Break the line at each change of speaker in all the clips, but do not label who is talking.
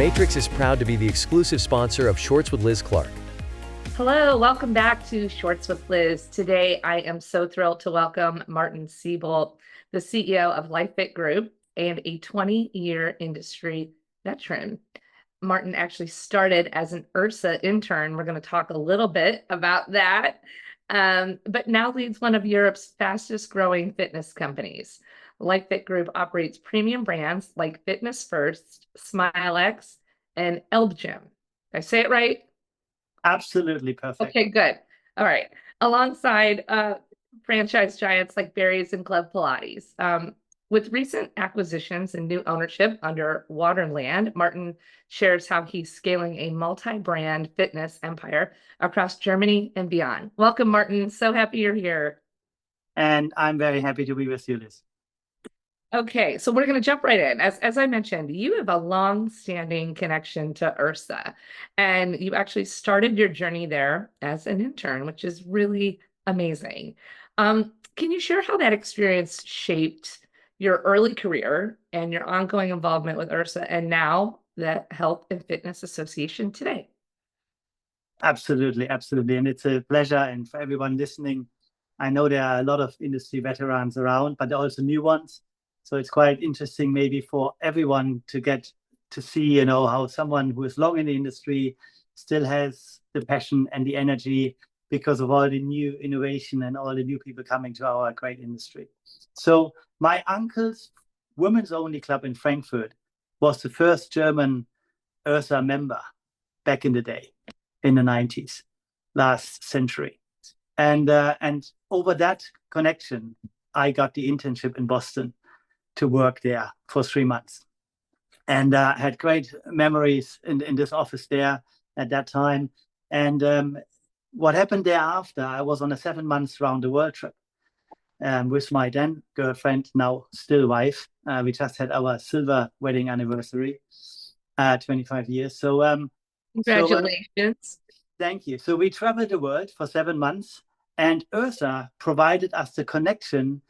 Matrix is proud to be the exclusive sponsor of Shorts with Liz Clark.
Hello, welcome back to Shorts with Liz. Today, I am so thrilled to welcome Martin Seibold, the CEO of LifeFit Group and a 20-year industry veteran. Martin actually started as an URSA intern. We're going to talk a little bit about that, but now leads one of Europe's fastest growing fitness companies. LifeFit Group operates premium brands like Fitness First, SmileX, and Elbgym. Did I say it right?
Absolutely perfect.
Okay, good. All right. Alongside franchise giants like Barry's and Club Pilates. With recent acquisitions and new ownership under Waterland, Martin shares how he's scaling a multi-brand fitness empire across Germany and beyond. Welcome, Martin. So happy you're here.
And I'm very happy to be with you, Liz.
Okay, so we're going to jump right in. As I mentioned, you have a long-standing connection to URSA, and you actually started your journey there as an intern, which is really amazing. Can you share how that experience shaped your early career and your ongoing involvement with URSA and now the Health and Fitness Association today?
Absolutely, absolutely. And it's a pleasure. And for everyone listening, I know there are a lot of industry veterans around, but there are also new ones. So it's quite interesting maybe for everyone to get to see, how someone who is long in the industry still has the passion and the energy because of all the new innovation and all the new people coming to our great industry. So my uncle's women's only club in Frankfurt was the first German URSA member back in the day, in the 90s, last century. And over that connection, I got the internship in Boston to work there for 3 months, and had great memories in this office there at that time. And what happened thereafter, I was on a 7 months round the world trip with my then girlfriend, now still wife. We just had our silver wedding anniversary, 25 years. So
Congratulations.
Thank you. So we traveled the world for 7 months, and URSA provided us the connection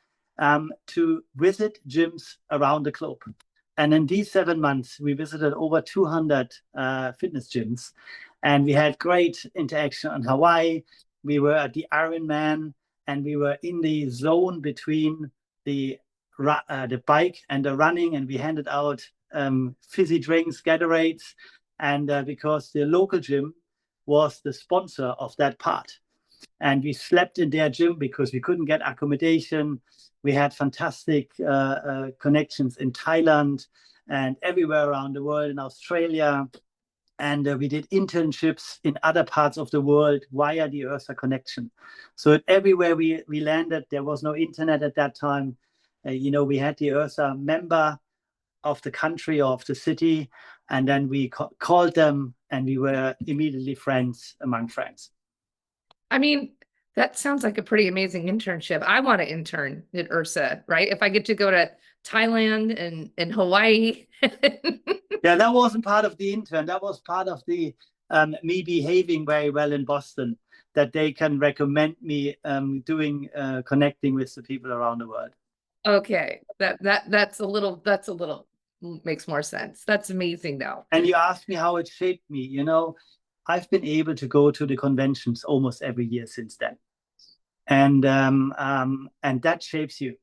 to visit gyms around the globe. And in these 7 months, we visited over 200 fitness gyms, and we had great interaction on Hawaii. We were at the Ironman, and we were in the zone between the bike and the running, and we handed out fizzy drinks, Gatorades, and because the local gym was the sponsor of that part. And we slept in their gym because we couldn't get accommodation. We had fantastic connections in Thailand and everywhere around the world, in Australia. And we did internships in other parts of the world via the URSA connection. So everywhere we landed, there was no internet at that time. We had the URSA member of the country or of the city, and then we called them, and we were immediately friends among friends.
I mean, that sounds like a pretty amazing internship. I want to intern at URSA, right? If I get to go to Thailand and Hawaii.
Yeah, that wasn't part of the intern. That was part of the me behaving very well in Boston, that they can recommend me connecting with the people around the world.
Okay, that's a little makes more sense. That's amazing though.
And you asked me how it shaped me. I've been able to go to the conventions almost every year since then. And that shapes you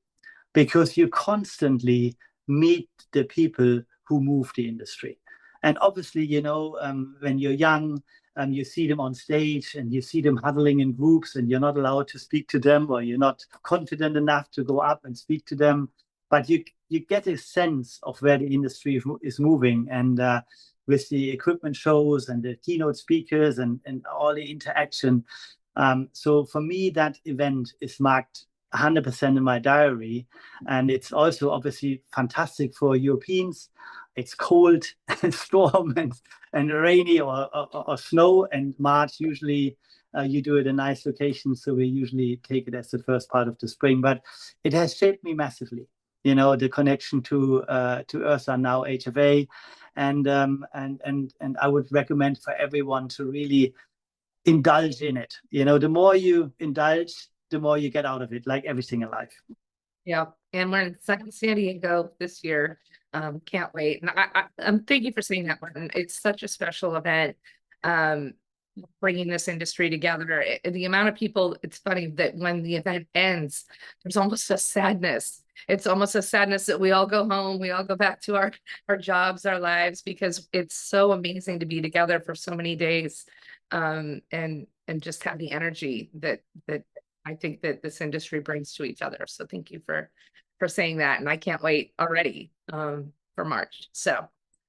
because you constantly meet the people who move the industry. And obviously, when you're young, you see them on stage and you see them huddling in groups, and you're not allowed to speak to them, or you're not confident enough to go up and speak to them. But you get a sense of where the industry is moving, and with the equipment shows and the keynote speakers and all the interaction. So for me, that event is marked 100% in my diary. And it's also obviously fantastic for Europeans. It's cold and storm and rainy or snow, and March usually you do it in nice locations. So we usually take it as the first part of the spring, but it has shaped me massively. The connection to URSA, now HFA, and I would recommend for everyone to really indulge in it. The more you indulge, the more you get out of it, like everything in life.
Yeah. And we're in San Diego this year. Can't wait. And thank you for saying that, Martin. It's such a special event. Bringing this industry together. The amount of people, it's funny that when the event ends, there's almost a sadness. It's almost a sadness that we all go home, we all go back to our jobs, our lives, because it's so amazing to be together for so many days, and just have the energy that I think that this industry brings to each other. So thank you for saying that, and I can't wait already for March. So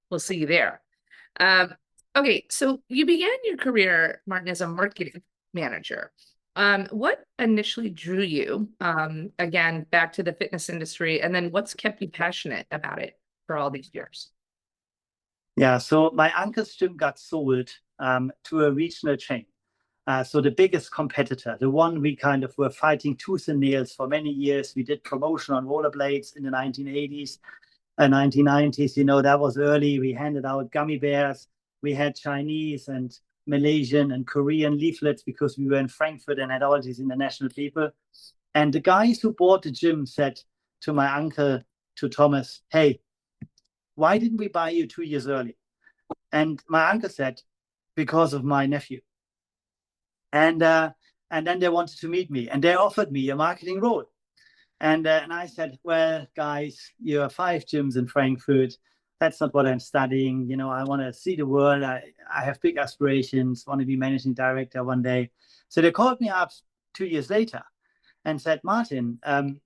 we'll see you there. Okay, so you began your career, Martin, as a marketing manager. What initially drew you, again, back to the fitness industry, and then what's kept you passionate about it for all these years?
Yeah, so my uncle's gym got sold to a regional chain. So the biggest competitor, the one we kind of were fighting tooth and nails for many years. We did promotion on rollerblades in the 1980s and 1990s. That was early. We handed out gummy bears. We had Chinese and Malaysian and Korean leaflets because we were in Frankfurt and had all these international people. And the guys who bought the gym said to my uncle, to Thomas, hey, why didn't we buy you 2 years early? And my uncle said, because of my nephew. And then they wanted to meet me and they offered me a marketing role. And I said, well, guys, you have 5 gyms in Frankfurt. That's not what I'm studying. I want to see the world. I have big aspirations, want to be managing director one day. So they called me up 2 years later and said, Martin,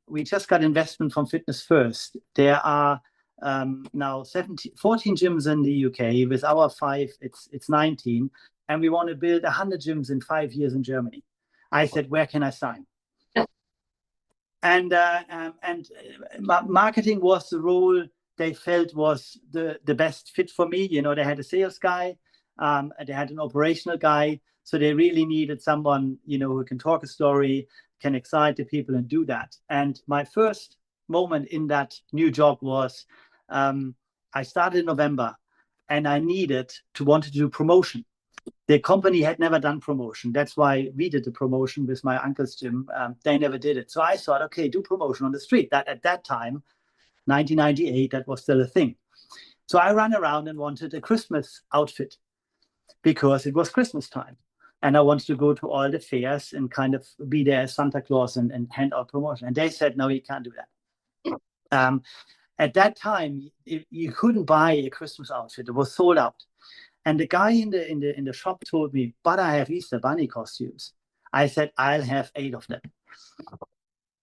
we just got investment from Fitness First. There are now 14 gyms in the UK. With our 5, it's 19. And we want to build 100 gyms in 5 years in Germany. I said, where can I sign? And marketing was the role they felt was the best fit for me. They had a sales guy, they had an operational guy, so they really needed someone who can talk a story, can excite the people, and do that. And my first moment in that new job was I started in November, and I wanted to do promotion. The company had never done promotion. That's why we did the promotion with my uncle's gym. They never did it. So I thought, okay, do promotion on the street. That at that time, 1998, that was still a thing. So I ran around and wanted a Christmas outfit because it was Christmas time. And I wanted to go to all the fairs and kind of be there as Santa Claus and hand out promotion. And they said, no, you can't do that. At that time, you couldn't buy a Christmas outfit. It was sold out. And the guy in the shop told me, but I have Easter bunny costumes. I said, I'll have 8 of them.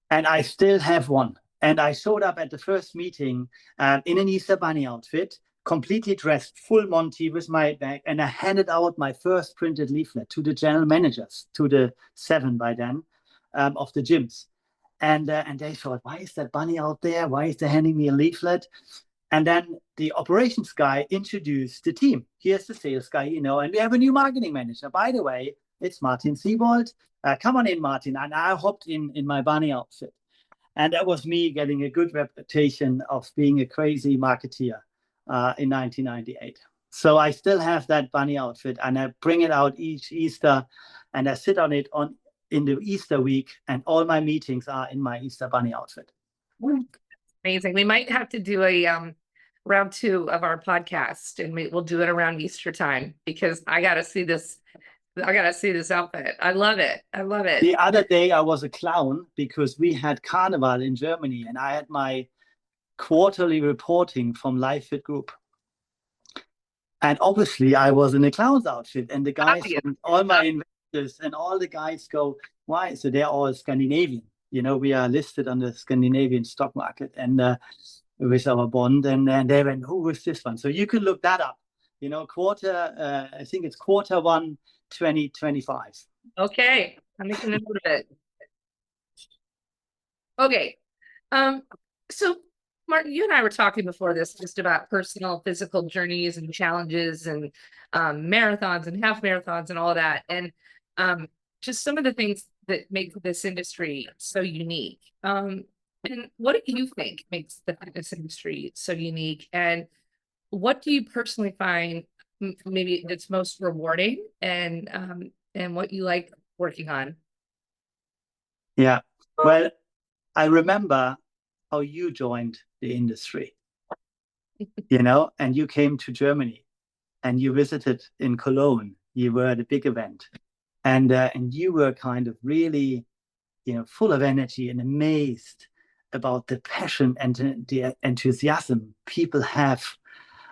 And I still have one. And I showed up at the first meeting in an Easter bunny outfit, completely dressed, full Monty with my bag. And I handed out my first printed leaflet to the general managers, to the 7 by then, of the gyms. And they thought, why is that bunny out there? Why is they handing me a leaflet? And then the operations guy introduced the team. Here's the sales guy, and we have a new marketing manager. By the way, it's Martin Seibold. Come on in, Martin. And I hopped in my bunny outfit. And that was me getting a good reputation of being a crazy marketeer in 1998. So I still have that bunny outfit, and I bring it out each Easter, and I sit on it in the Easter week, and all my meetings are in my Easter bunny outfit.
Amazing. We might have to do a round 2 of our podcast, and we'll do it around Easter time because I got to see this. I got to see this outfit. I love it. I love it.
The other day I was a clown because we had Carnival in Germany, and I had my quarterly reporting from LifeFit Group. And obviously I was in a clown's outfit, and the guys from all my investors and all the guys go, why? So they're all Scandinavian. We are listed on the Scandinavian stock market and with our bond. And they went, who is this one? So you can look that up. I think it's Q1 2025.
Okay, I'm making a note of it. Okay, so Martin, you and I were talking before this just about personal physical journeys and challenges and marathons and half marathons and all that, and just some of the things that make this industry so unique. And what do you think makes the fitness industry so unique? And what do you personally find maybe that's most rewarding, and what you like working on?
Yeah, well, I remember how you joined the industry. and you came to Germany and you visited in Cologne. You were at a big event, and you were kind of really, full of energy and amazed about the passion and the enthusiasm people have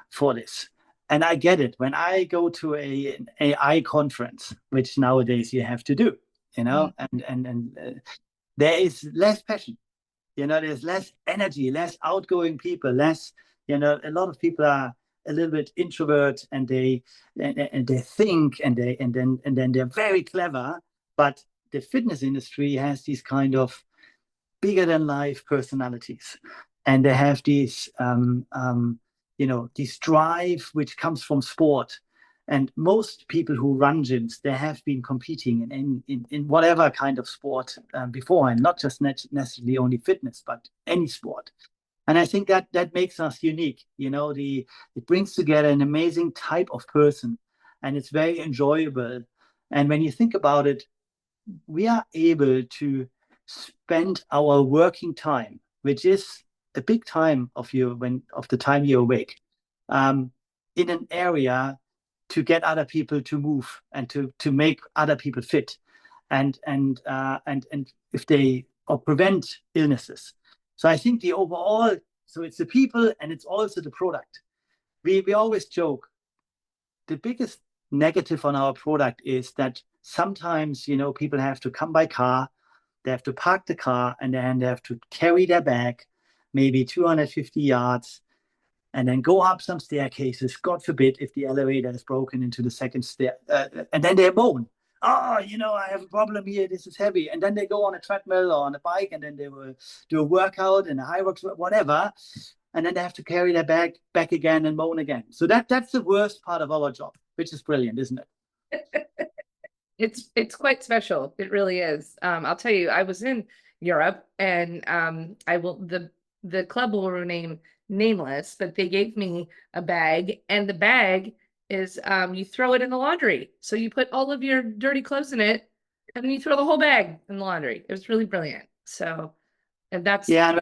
for this. And I get it. When I go to an AI conference, which nowadays you have to do,
Mm.
and there is less passion. There's less energy, less outgoing people, less. A lot of people are a little bit introvert, and they think, and then they're very clever. But the fitness industry has these kind of bigger than life personalities, and they have this drive which comes from sport. And most people who run gyms, they have been competing in whatever kind of sport before, and not just necessarily only fitness, but any sport. And I think that makes us unique. It brings together an amazing type of person, and it's very enjoyable. And when you think about it, we are able to spend our working time, which is a big time of the time you're awake, in an area to get other people to move and to make other people fit, and if they or prevent illnesses. So I think so it's the people and it's also the product. We always joke the biggest negative on our product is that sometimes people have to come by car, they have to park the car, and then they have to carry their bag maybe 250 yards and then go up some staircases, god forbid if the elevator is broken into the second stair, and then they moan, oh, I have a problem here, this is heavy. And then they go on a treadmill or on a bike, and then they will do a workout and a high rocks, whatever, and then they have to carry their bag back again and moan again. So that's the worst part of our job, which is brilliant, isn't it?
It's quite special. It really is. I'll tell you, I was in Europe, and the club will remain nameless, but they gave me a bag, and the bag is you throw it in the laundry. So you put all of your dirty clothes in it, and then you throw the whole bag in the laundry. It was really brilliant. So, and that's
Yeah,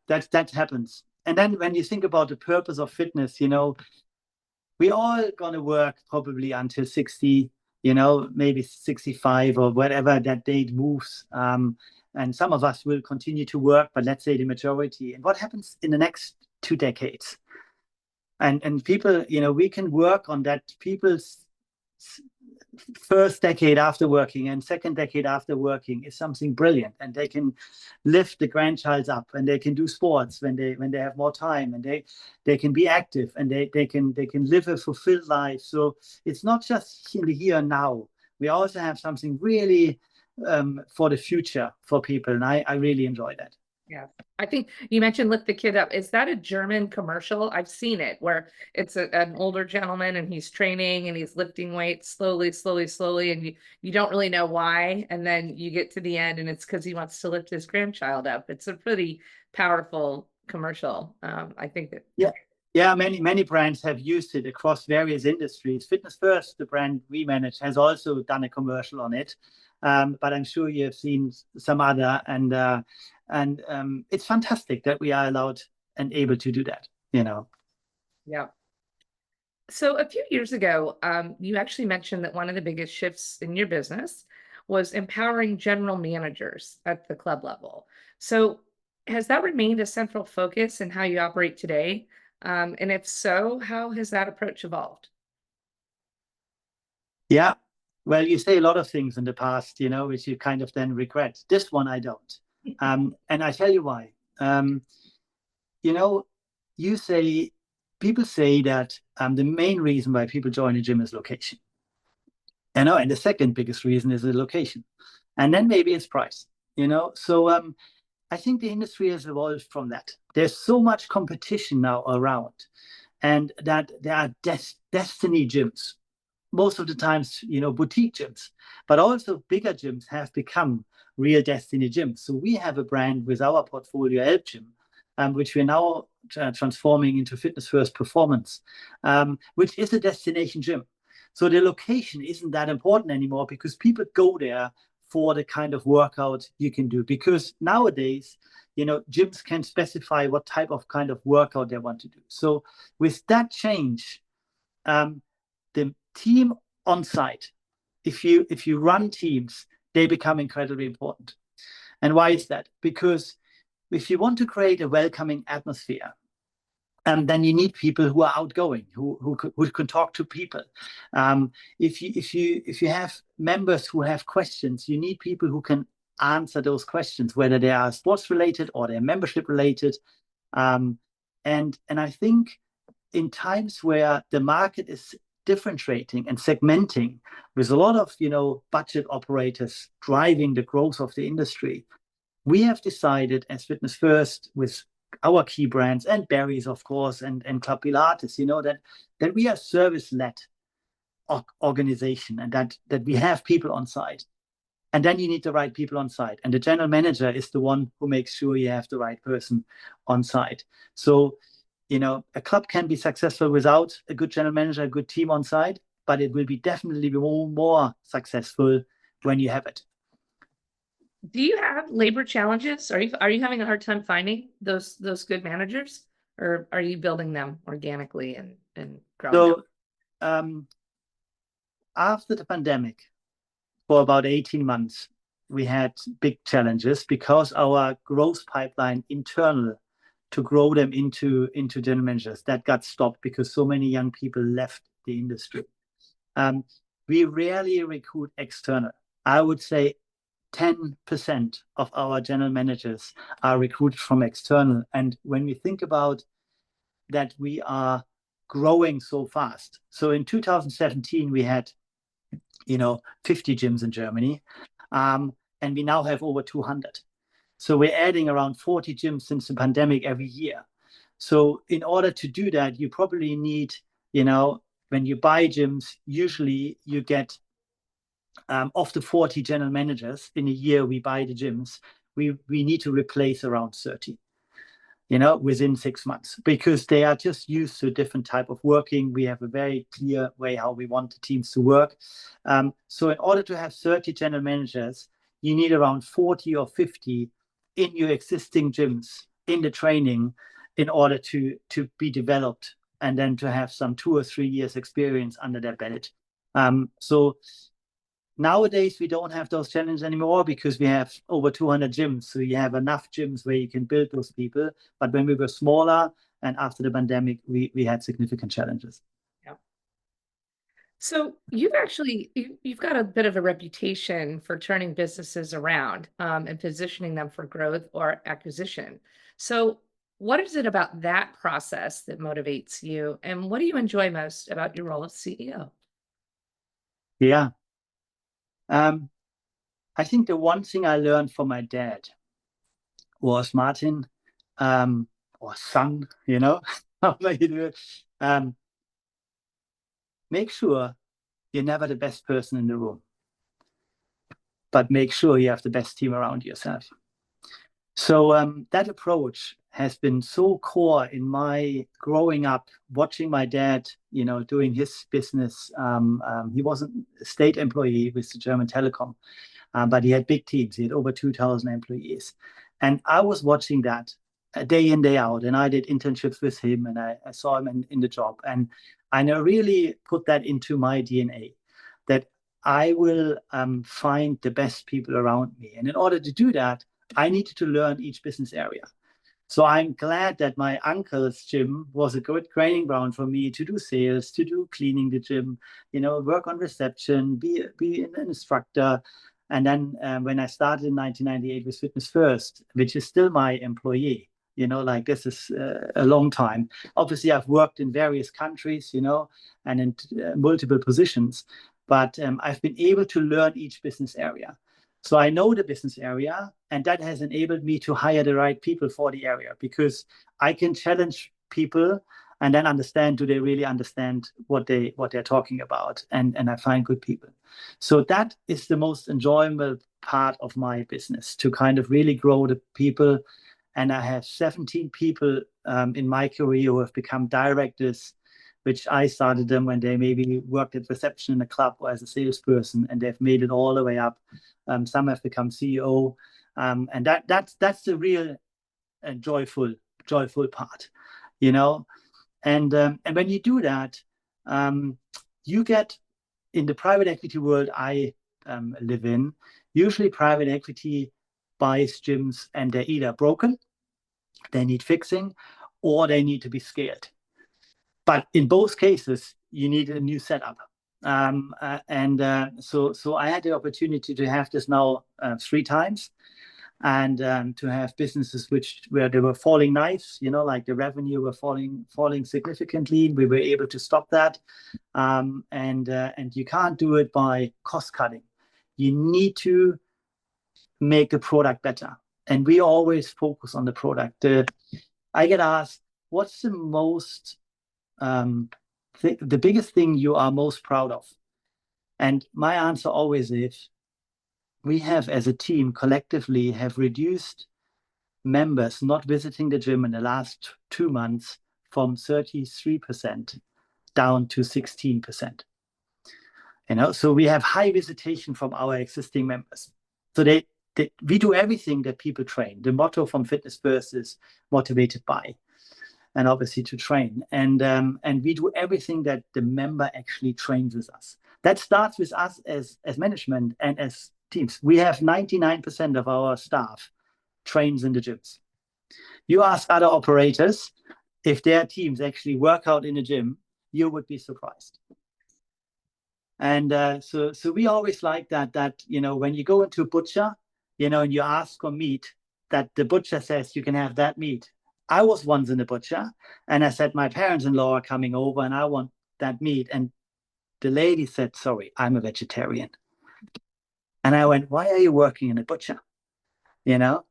that happens. And then when you think about the purpose of fitness, we all gonna work probably until 60, maybe 65 or whatever that date moves. And some of us will continue to work, but let's say the majority. And what happens in the next 2 decades? And people, we can work on that. People's first decade after working and second decade after working is something brilliant, and they can lift the grandchilds up, and they can do sports when they have more time, and they can be active, and they can live a fulfilled life. So it's not just in the here and now. We also have something really for the future for people, and I really enjoy that.
Yeah. I think you mentioned lift the kid up. Is that a German commercial? I've seen it where it's an older gentleman and he's training and he's lifting weights slowly, slowly, slowly, and you don't really know why. And then you get to the end and it's because he wants to lift his grandchild up. It's a pretty powerful commercial. I think that.
Yeah, many brands have used it across various industries. Fitness First, the brand we manage, has also done a commercial on it. But I'm sure you have seen some other, and it's fantastic that we are allowed and able to do that.
Yeah. So a few years ago, you actually mentioned that one of the biggest shifts in your business was empowering general managers at the club level. So has that remained a central focus in how you operate today? And if so, how has that approach evolved?
Yeah. Well, you say a lot of things in the past, which you kind of then regret. This one I don't. And I tell you why. You know, people say that the main reason why people join a gym is location. And the second biggest reason is the location. And then maybe it's price, So I think the industry has evolved from that. There's so much competition now around, and that there are destiny gyms. Most of the times, boutique gyms, but also bigger gyms have become real destiny gyms. So we have a brand with our portfolio, Elb Gym, which we're now transforming into Fitness First Performance, which is a destination gym. So the location isn't that important anymore because people go there for the kind of workout you can do. Because nowadays, gyms can specify what type of kind of workout they want to do. So with that change, the team on site, if you run teams, they become incredibly important. And why is that? Because if you want to create a welcoming atmosphere, then you need people who are outgoing, who can talk to people. If you have members who have questions, you need people who can answer those questions, whether they are sports related or they're membership related. And I think in times where the market is differentiating and segmenting, with a lot of budget operators driving the growth of the industry, we have decided as Fitness First, with our key brands and Barry's, of course, and Club Pilates, that we are service-led organization, and that we have people on site. And then you need the right people on site. And the general manager is the one who makes sure you have the right person on site. So, a club can be successful without a good general manager, a good team on site, but it will be definitely more successful when you have it.
Do you have labor challenges? Are you having a hard time finding those good managers, or are you building them organically and growing them?
So after the pandemic, for about 18 months, we had big challenges because our growth pipeline internal to grow them into general managers, that got stopped because so many young people left the industry. We rarely recruit external. I would say 10% of our general managers are recruited from external. And when we think about that, we are growing so fast. So in 2017, we had 50 gyms in Germany, and we now have over 200. So we're adding around 40 gyms since the pandemic every year. So in order to do that, you probably need, when you buy gyms, usually you get, of the 40 general managers in a year we buy the gyms, we need to replace around 30, within 6 months, because they are just used to a different type of working. We have a very clear way how we want the teams to work. So in order to have 30 general managers, you need around 40 or 50 in your existing gyms, in the training, in order to be developed, and then to have some 2 or 3 years experience under their belt. So nowadays, we don't have those challenges anymore because we have over 200 gyms. So you have enough gyms where you can build those people. But when we were smaller and after the pandemic, we had significant challenges.
Yeah. So you've got a bit of a reputation for turning businesses around and positioning them for growth or acquisition. So what is it about that process that motivates you? And what do you enjoy most about your role as CEO?
Yeah. I think the one thing I learned from my dad was, Martin, or son, how may you do it? Make sure you're never the best person in the room, but make sure you have the best team around yourself. So that approach has been so core in my growing up, watching my dad, doing his business. He wasn't a state employee with the German Telecom, but he had big teams. He had over 2,000 employees. And I was watching that day in, day out. And I did internships with him, and I saw him in the job. And I really put that into my DNA, that I will find the best people around me. And in order to do that, I needed to learn each business area. So I'm glad that my uncle's gym was a good training ground for me to do sales, to do cleaning the gym, work on reception, be an instructor. And then when I started in 1998 with Fitness First, which is still my employee, this is a long time. Obviously, I've worked in various countries, and in multiple positions, but I've been able to learn each business area. So I know the business area, and that has enabled me to hire the right people for the area, because I can challenge people and then understand, do they really understand what they're talking about? And I find good people. So that is the most enjoyable part of my business, to kind of really grow the people. And I have 17 people in my career who have become directors, which I started them when they maybe worked at reception in a club or as a salesperson, and they've made it all the way up. Some have become CEO, and that's the real joyful part, And when you do that, you get, in the private equity world I live in, usually private equity buys gyms and they're either broken, they need fixing, or they need to be scaled. But in both cases, you need a new setup. So I had the opportunity to have this now 3 times, and to have businesses where they were falling knives, like the revenue were falling significantly. We were able to stop that, and you can't do it by cost cutting. You need to make the product better, and we always focus on the product. I get asked, what's the biggest thing you are most proud of? And my answer always is, we have, as a team, collectively have reduced members not visiting the gym in the last 2 months from 33% down to 16%. So we have high visitation from our existing members. So we do everything that people train. The motto from Fitness First is motivated by, and obviously to train. And we do everything that the member actually trains with us. That starts with us as management and as teams. We have 99% of our staff trains in the gyms. You ask other operators if their teams actually work out in the gym, you would be surprised. And so we always like that when you go into a butcher, and you ask for meat, that the butcher says you can have that meat. I was once in a butcher, and I said, my parents-in-law are coming over and I want that meat. And the lady said, sorry, I'm a vegetarian. And I went, why are you working in a butcher? Nowadays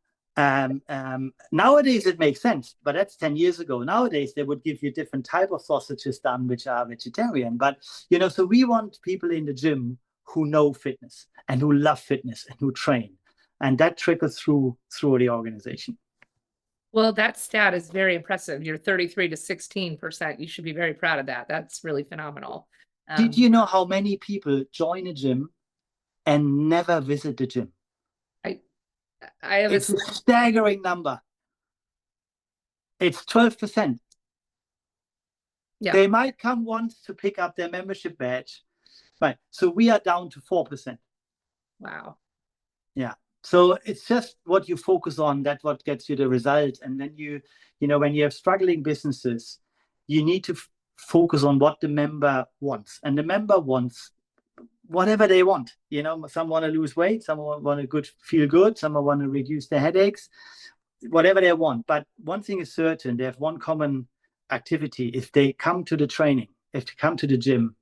it makes sense, but that's 10 years ago. Nowadays they would give you different type of sausages done which are vegetarian. But so we want people in the gym who know fitness and who love fitness and who train, and that trickles through the organization.
Well, that stat is very impressive. You're 33 to 16%. You should be very proud of that. That's really phenomenal.
Did you know how many people join a gym and never visit the gym? It's a staggering number. It's 12%. Yeah. They might come once to pick up their membership badge. Right. So we are down to 4%.
Wow.
Yeah. So it's just what you focus on, that's what gets you the result. And then when you have struggling businesses, you need to focus on what the member wants. And the member wants whatever they want. Some want to lose weight, some want to feel good, some want to reduce their headaches, whatever they want. But one thing is certain, they have one common activity. If they come to the training, if they come to the gym,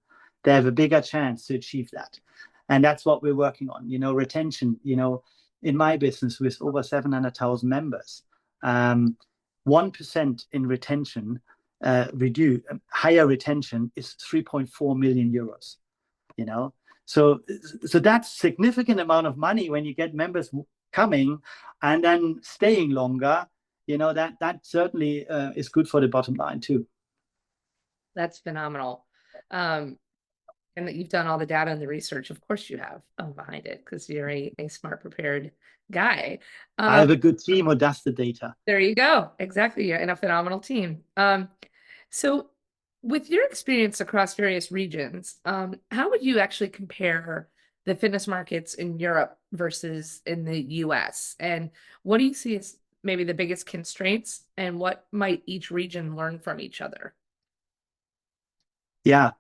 they have a bigger chance to achieve that. And that's what we're working on. Retention, in my business with over 700,000 members, 1% in retention, higher retention is 3.4 million euros. So that's significant amount of money when you get members coming and then staying longer. That certainly is good for the bottom line too. That's
phenomenal. And that you've done all the data and the research. Of course you have behind it, because you're a smart, prepared guy.
I have a good team who does the data.
There you go. Exactly. You're in a phenomenal team. So with your experience across various regions, how would you actually compare the fitness markets in Europe versus in the US? And what do you see as maybe the biggest constraints, and what might each region learn from each other?
Yeah.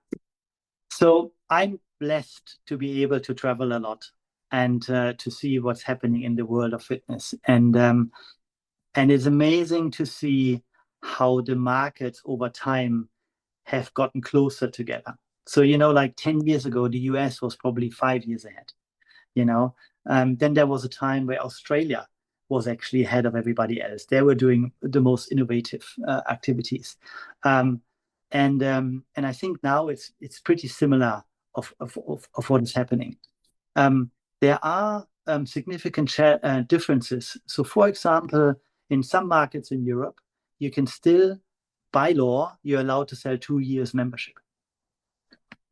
So I'm blessed to be able to travel a lot and to see what's happening in the world of fitness. And it's amazing to see how the markets over time have gotten closer together. So, like 10 years ago, the US was probably 5 years ahead. Then there was a time where Australia was actually ahead of everybody else. They were doing the most innovative activities. And I think now it's pretty similar of what is happening. There are significant differences. So, for example, in some markets in Europe, you can still, by law, you're allowed to sell 2 years membership.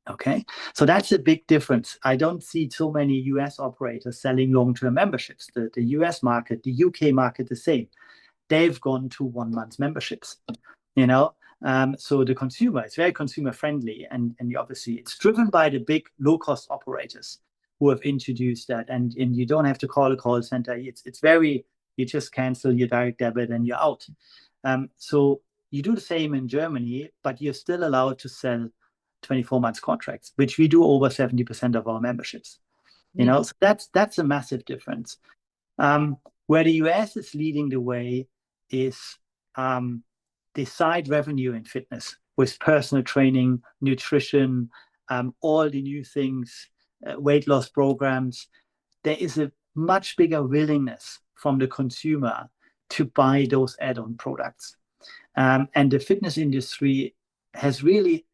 Okay, so that's a big difference. I don't see so many US operators selling long-term memberships. The US market, the UK market, the same. they've gone to 1 month memberships, you know. So the consumer is very consumer friendly, and obviously it's driven by the big low cost operators who have introduced that, and you don't have to call a call center. It's very, you just cancel your direct debit and you're out. So you do the same in Germany, but you're still allowed to sell 24 months contracts, which we do over 70% of our memberships. You know, so that's a massive difference. Where the US is leading the way is the side revenue in fitness with personal training, nutrition, all the new things, weight loss programs. There is a much bigger willingness from the consumer to buy those add-on products. And the fitness industry has really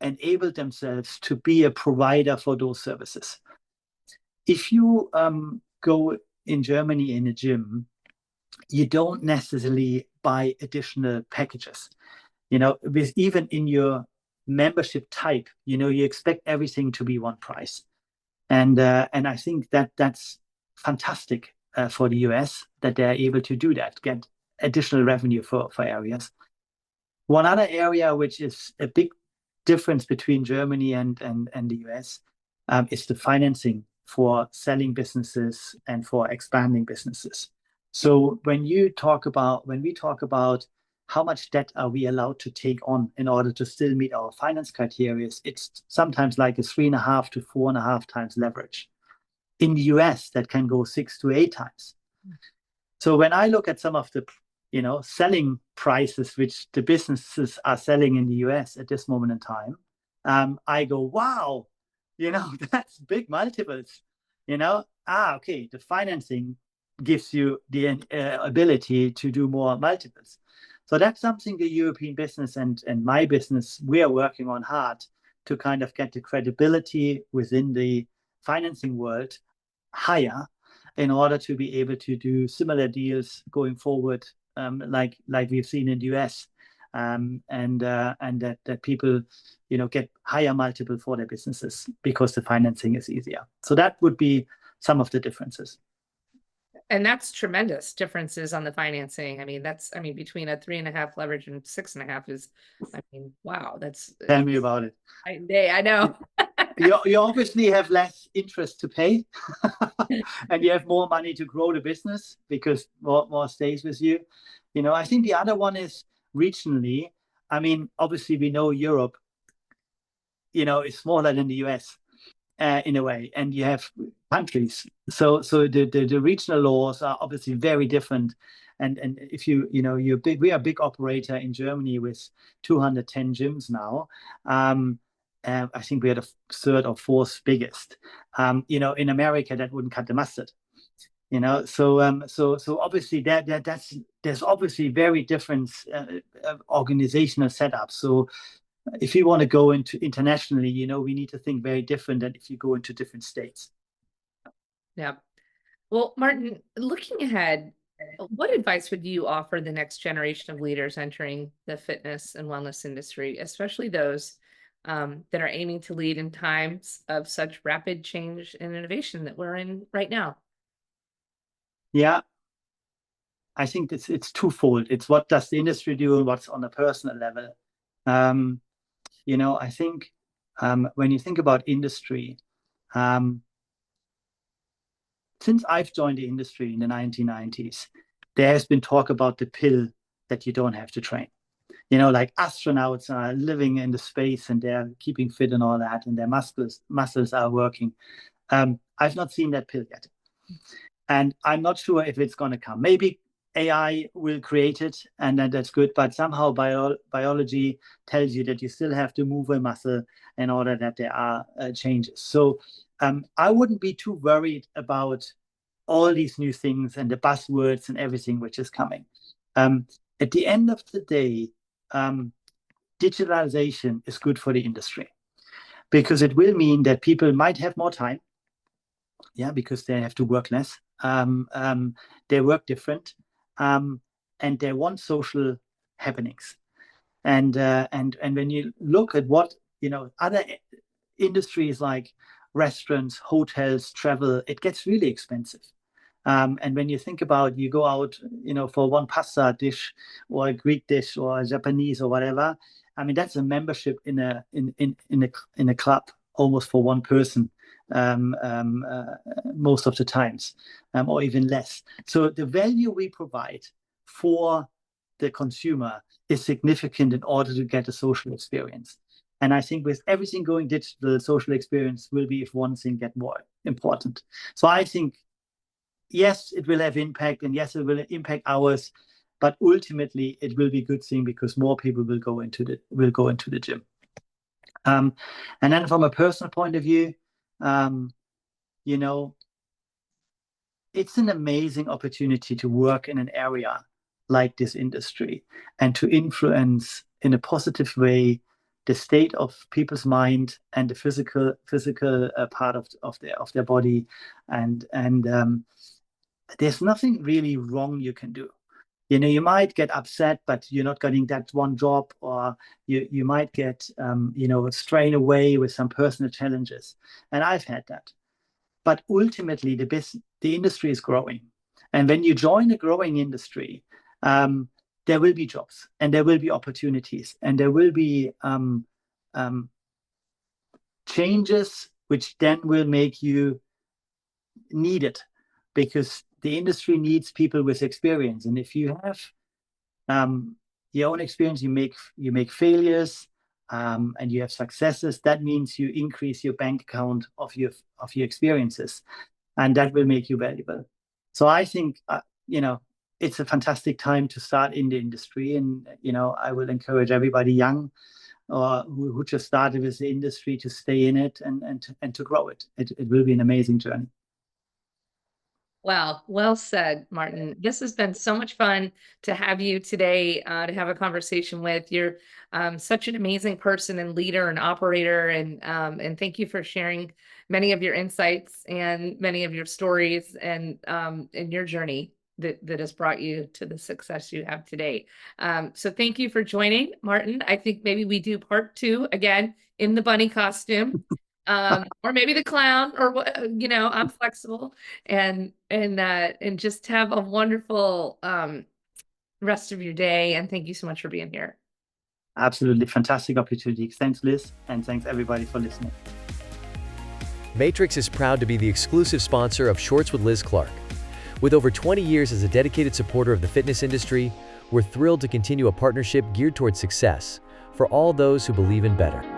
enabled themselves to be a provider for those services. If you go in Germany in a gym, you don't necessarily buy additional packages. You know, with even in your membership type, you know, you expect everything to be one price. And I think that's fantastic for the US that they're able to do that, get additional revenue for areas. One other area which is a big difference between Germany and the US is the financing for selling businesses and for expanding businesses. So when we talk about how much debt are we allowed to take on in order to still meet our finance criteria, it's sometimes like a 3.5 to 4.5 times leverage. In the US, that can go 6 to 8 times. So when I look at some of the selling prices which the businesses are selling in the US at this moment in time, I go, wow, that's big multiples. Okay, the financing gives you the ability to do more multiples. So that's something the European business and my business, we are working on hard to kind of get the credibility within the financing world higher in order to be able to do similar deals going forward, like we've seen in the US, and that people get higher multiple for their businesses because the financing is easier. So that would be some of the differences.
And that's tremendous differences on the financing. I mean, between a 3.5 leverage and 6.5 is, wow, that's.
Tell me about it.
I know.
You obviously have less interest to pay and you have more money to grow the business because more stays with you. I think the other one is regionally. Obviously we know Europe, is smaller than the US in a way, and you have countries. So the regional laws are obviously very different. And if you're big, we are a big operator in Germany with 210 gyms now. I think we are the third or fourth biggest. In America, that wouldn't cut the mustard. So obviously there's obviously very different organizational setups. So if you want to go into internationally, we need to think very different than if you go into different states.
Yeah. Well, Martin, looking ahead, what advice would you offer the next generation of leaders entering the fitness and wellness industry, especially those that are aiming to lead in times of such rapid change and innovation that we're in right now?
Yeah, I think it's twofold. It's what does the industry do and what's on a personal level. I think when you think about industry, since I've joined the industry in the 1990s, there has been talk about the pill that you don't have to train. Like astronauts are living in the space and they're keeping fit and all that, and their muscles are working. I've not seen that pill yet. And I'm not sure if it's going to come. Maybe AI will create it, and that's good. But somehow biology tells you that you still have to move a muscle in order that there are changes. So I wouldn't be too worried about all these new things and the buzzwords and everything which is coming. At the end of the day, digitalization is good for the industry because it will mean that people might have more time. Yeah, because they have to work less. They work different, and they want social happenings. And when you look at what other industries like restaurants, hotels, travel, it gets really expensive. And when you think about, you go out, for one pasta dish or a Greek dish or a Japanese or whatever. I mean, that's a membership in a club almost for one person, most of the times, or even less. So the value we provide for the consumer is significant in order to get a social experience. And I think with everything going digital, the social experience will be, if one thing, get more important. So I think, yes, it will have impact, and yes, it will impact hours, but ultimately it will be a good thing because more people will go into the gym. And then from a personal point of view, it's an amazing opportunity to work in an area like this industry and to influence in a positive way the state of people's mind and the physical part of their body, and there's nothing really wrong you can do. You might get upset, but you're not getting that one job, or you might get strained away with some personal challenges, and I've had that. But ultimately, the industry is growing, and when you join a growing industry, there will be jobs, and there will be opportunities, and there will be changes, which then will make you needed, because the industry needs people with experience. And if you have your own experience, you make failures, and you have successes, that means you increase your bank account of your experiences, and that will make you valuable. So I think it's a fantastic time to start in the industry, and I will encourage everybody young or who just started with the industry to stay in it and to grow it. It will be an amazing journey.
Wow, well said, Martin. This has been so much fun to have you today, to have a conversation with. You're such an amazing person and leader and operator, and thank you for sharing many of your insights and many of your stories and your journey that has brought you to the success you have today. So thank you for joining, Martin. I think maybe we do part 2 again in the bunny costume. Or maybe the clown, or what, I'm flexible, and just have a wonderful rest of your day. And thank you so much for being here.
Absolutely fantastic opportunity. Thanks, Liz, and thanks everybody for listening.
Matrix is proud to be the exclusive sponsor of Shorts with Liz Clark. With over 20 years as a dedicated supporter of the fitness industry, we're thrilled to continue a partnership geared towards success for all those who believe in better.